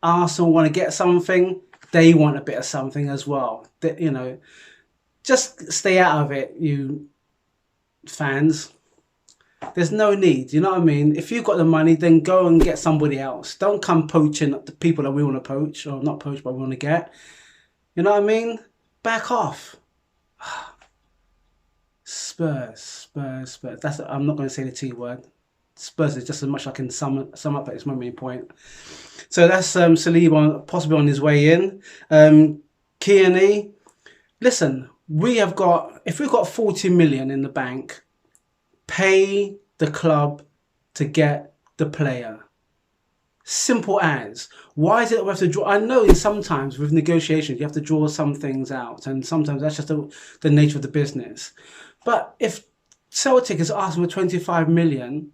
Arsenal want to get something, they want a bit of something as well. You know, just stay out of it, you fans. There's no need, you know what I mean? If you've got the money, then go and get somebody else. Don't come poaching the people that we want to poach, or not poach, but we want to get. You know what I mean? Back off. Spurs. That's, I'm not going to say the T word. Spurs is just as much I can sum up at this moment in point. So that's Saliba possibly on his way in. Kearney, listen, if we've got 40 million in the bank, pay the club to get the player. Simple as. Why is it that we have to draw? I know sometimes with negotiations you have to draw some things out, and sometimes that's just the nature of the business. But if Celtic is asking for 25 million,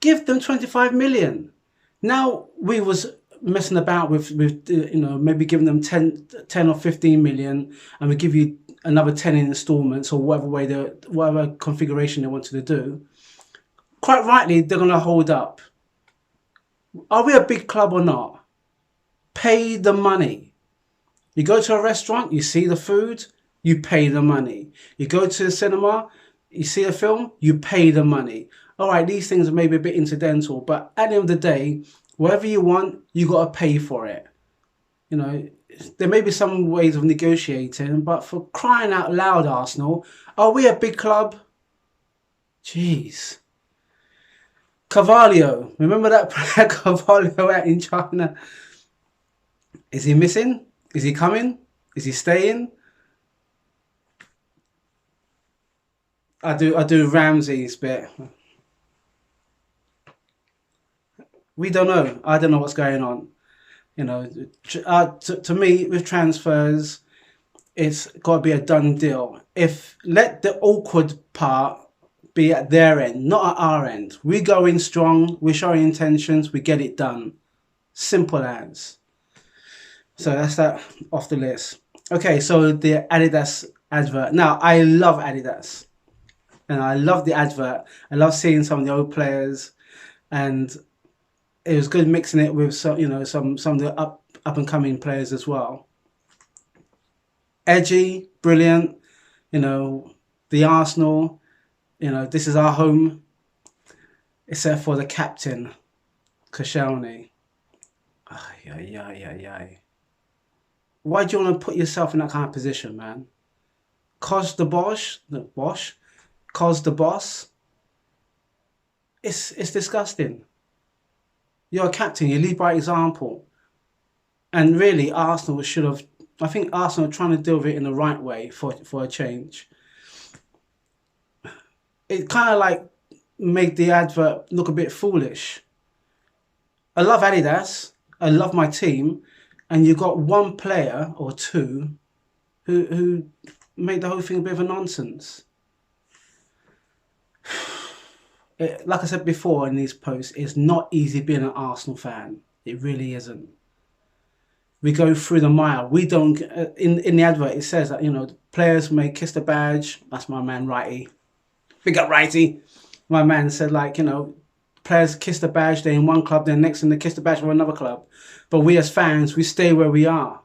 give them 25 million. Now we was messing about with you know, maybe giving them 10 or 15 million, and we give you another 10 in installments, or whatever configuration they wanted to do. Quite rightly, they're going to hold up. Are we a big club or not? Pay the money. You go to a restaurant, you see the food, you pay the money. You go to the cinema, you see a film, you pay the money. All right, these things are maybe a bit incidental, but at the end of the day, whatever you want, you got to pay for it. You know, there may be some ways of negotiating, but for crying out loud, Arsenal, are we a big club? Jeez. Carvalho, remember that player Carvalho out in China? Is he missing? Is he coming? Is he staying? I do Ramsey's bit. We don't know. I don't know what's going on. You know, to me, with transfers, it's got to be a done deal. Let the awkward part be at their end, not at our end. We go in strong, we show our intentions, we get it done. Simple as. So that's that off the list. Okay, so the Adidas advert. Now, I love Adidas. And I love the advert. I love seeing some of the old players, and it was good mixing it with some of the up and coming players as well. Edgy, brilliant. You know, the Arsenal. You know, this is our home, except for the captain, Koscielny. Why do you want to put yourself in that kind of position, man? Cos the boss. It's disgusting. You're a captain, you lead by example. And really, Arsenal should have... I think Arsenal are trying to deal with it in the right way for a change. It kind of like made the advert look a bit foolish. I love Adidas, I love my team, and you've got one player or two who made the whole thing a bit of a nonsense. Like I said before in these posts, it's not easy being an Arsenal fan. It really isn't. We go through the mile. We don't... In the advert, it says that, you know, players may kiss the badge. That's my man, Righty. Big up, Righty. My man said, like, you know, players kiss the badge, they're in one club, then next thing they kiss the badge for another club. But we as fans, we stay where we are,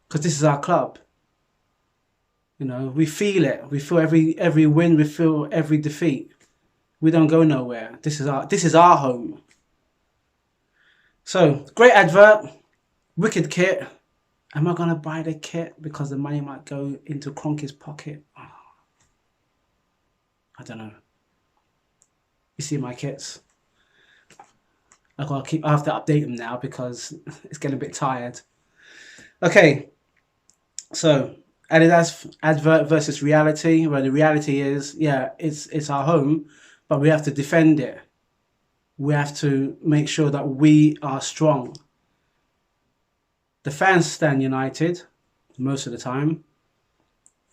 because this is our club. You know, we feel it. We feel every win, we feel every defeat. We don't go nowhere. This is our home. So, great advert, wicked kit. Am I going to buy the kit because the money might go into Kronke's pocket? Oh, I don't know. You see my kits. I have to update them now because it's getting a bit tired. Okay, so Adidas advert versus reality. Where the reality is, yeah, it's our home, but we have to defend it. We have to make sure that we are strong. The fans stand united most of the time.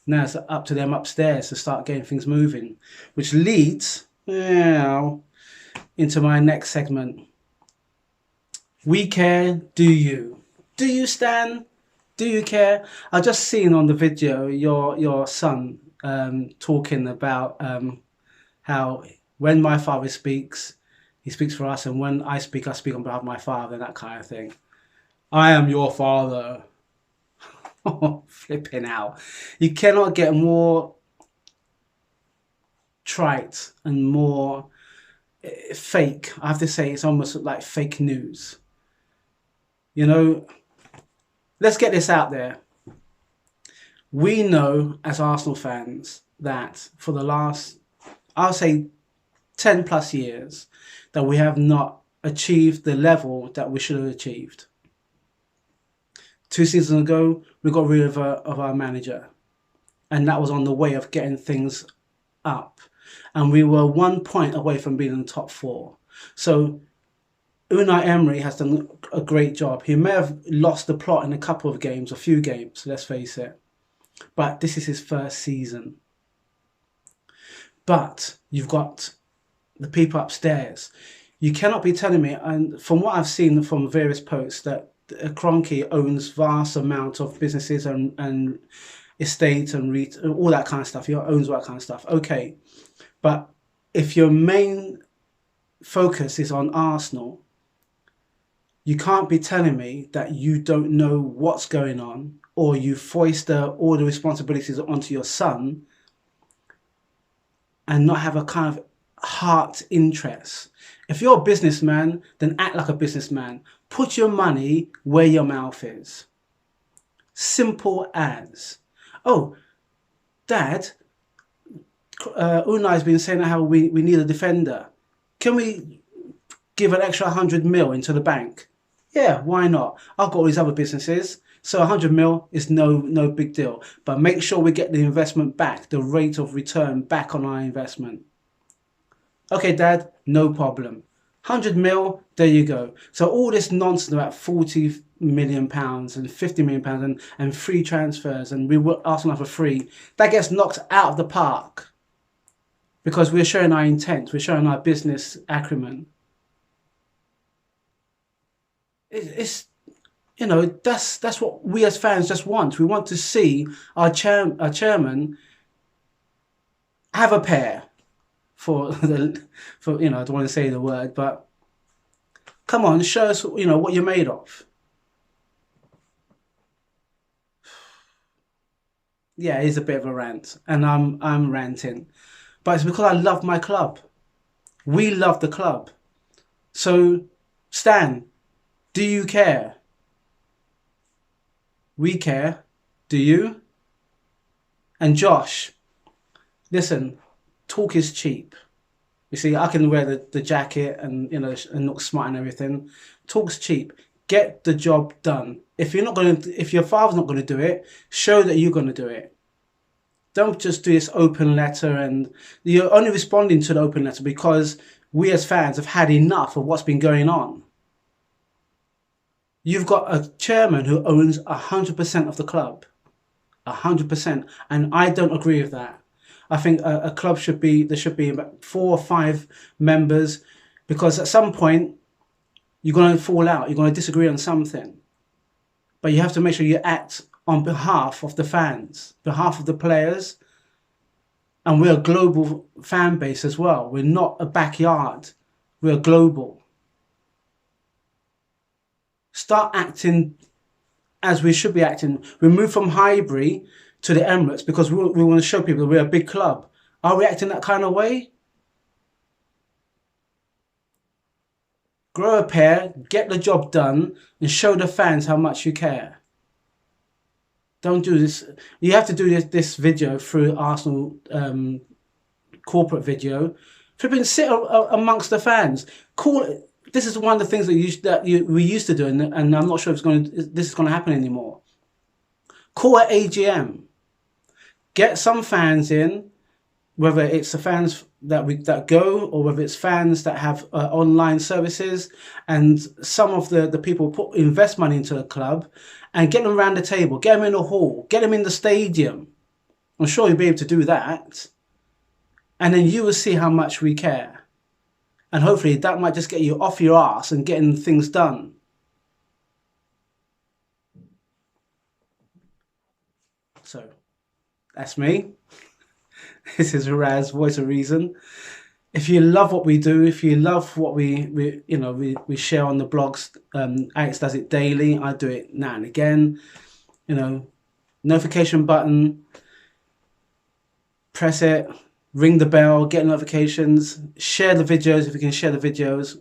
Now it's up to them upstairs to start getting things moving, which leads into my next segment. We care, do you? Do you stand? Do you care? I just seen on the video your son talking about how when my father speaks, he speaks for us, and when I speak on behalf of my father, that kind of thing. I am your father. Oh, flipping out. You cannot get more trite and more fake. I have to say, it's almost like fake news. You know, let's get this out there. We know as Arsenal fans that for the last, I'll say 10 plus years, that we have not achieved the level that we should have achieved. 2 seasons ago, we got rid of our manager, and that was on the way of getting things up. And we were 1 point away from being in the top four. So Unai Emery has done a great job. He may have lost the plot in a couple of games, a few games, let's face it. But this is his first season. But you've got the people upstairs. You cannot be telling me, and from what I've seen from various posts, that Kronke owns vast amount of businesses and estates and all that kind of stuff. He owns all that kind of stuff. Okay, but if your main focus is on Arsenal, you can't be telling me that you don't know what's going on, or you foist all the responsibilities onto your son and not have a kind of heart interest. If you're a businessman, then act like a businessman. Put your money where your mouth is. Simple as. Oh, Dad, Unai's been saying how we need a defender. Can we give an extra 100 mil into the bank? Yeah, why not? I've got all these other businesses, so 100 mil is no big deal. But make sure we get the investment back, the rate of return back on our investment. Okay, Dad, no problem. 100 mil, there you go. So all this nonsense about 40 million pounds and 50 million pounds and free transfers, and we were Arsenal for free, that gets knocked out of the park because we're showing our intent, we're showing our business acumen. It's you know, that's what we as fans just want. We want to see our chairman have a pair for you know, I don't want to say the word, but come on, show us, you know, what you're made of. Yeah, it's a bit of a rant, and I'm ranting, but it's because I love my club. We love the club. So, Stan, do you care? We care. Do you? And Josh, listen, talk is cheap. You see, I can wear the jacket and, you know, and look smart and everything. Talk's cheap. Get the job done. If your father's not gonna do it, show that you're gonna do it. Don't just do this open letter, and you're only responding to the open letter because we as fans have had enough of what's been going on. You've got a chairman who owns 100% of the club. 100%. And I don't agree with that. I think a club there should be about 4 or 5 members, because at some point you're going to fall out, you're going to disagree on something. But you have to make sure you act on behalf of the fans, behalf of the players. And we're a global fan base as well. We're not a backyard. We're global. Start acting as we should be acting. We moved from Highbury to the Emirates because we want to show people that we're a big club. Are we acting that kind of way? Grow a pair, get the job done, and show the fans how much you care. Don't do this. You have to do this video through Arsenal corporate video. Flipping sit amongst the fans. Call it. This is one of the things we used to do, and I'm not sure if this is going to happen anymore. Call an AGM. Get some fans in, whether it's the fans that go, or whether it's fans that have online services, and some of the people invest money into the club, and get them around the table, get them in the hall, get them in the stadium. I'm sure you'll be able to do that, and then you will see how much we care. And hopefully that might just get you off your ass and getting things done. So, that's me. This is Raz, Voice of Reason. If you love what we do, if you love what we share on the blogs, Alex does it daily. I do it now and again. Notification button, press it, ring the bell, get notifications, share the videos if you can share the videos.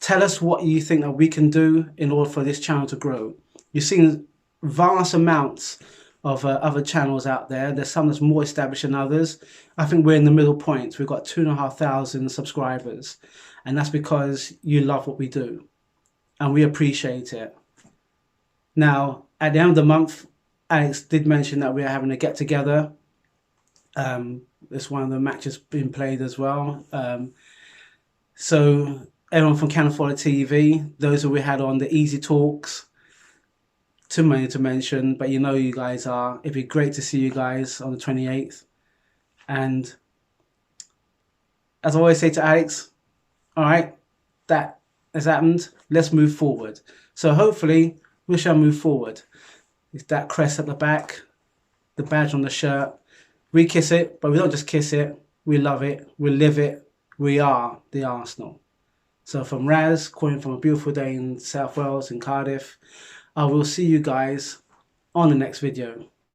Tell us what you think that we can do in order for this channel to grow. You've seen vast amounts of other channels out there. There's some that's more established than others. I think we're in the middle point. We've got 2,500 subscribers, and that's because you love what we do, and we appreciate it. Now, at the end of the month, Alex did mention that we're having a get-together. It's one of the matches being played as well. So everyone from Can Afford TV, those who we had on the Easy Talks, too many to mention, but you guys are. It'd be great to see you guys on the 28th. And as I always say to Alex, all right, that has happened. Let's move forward. So hopefully we shall move forward. It's that crest at the back, the badge on the shirt. We kiss it, but we don't just kiss it. We love it. We live it. We are the Arsenal. So from Raz, calling from a beautiful day in South Wales, in Cardiff, I will see you guys on the next video.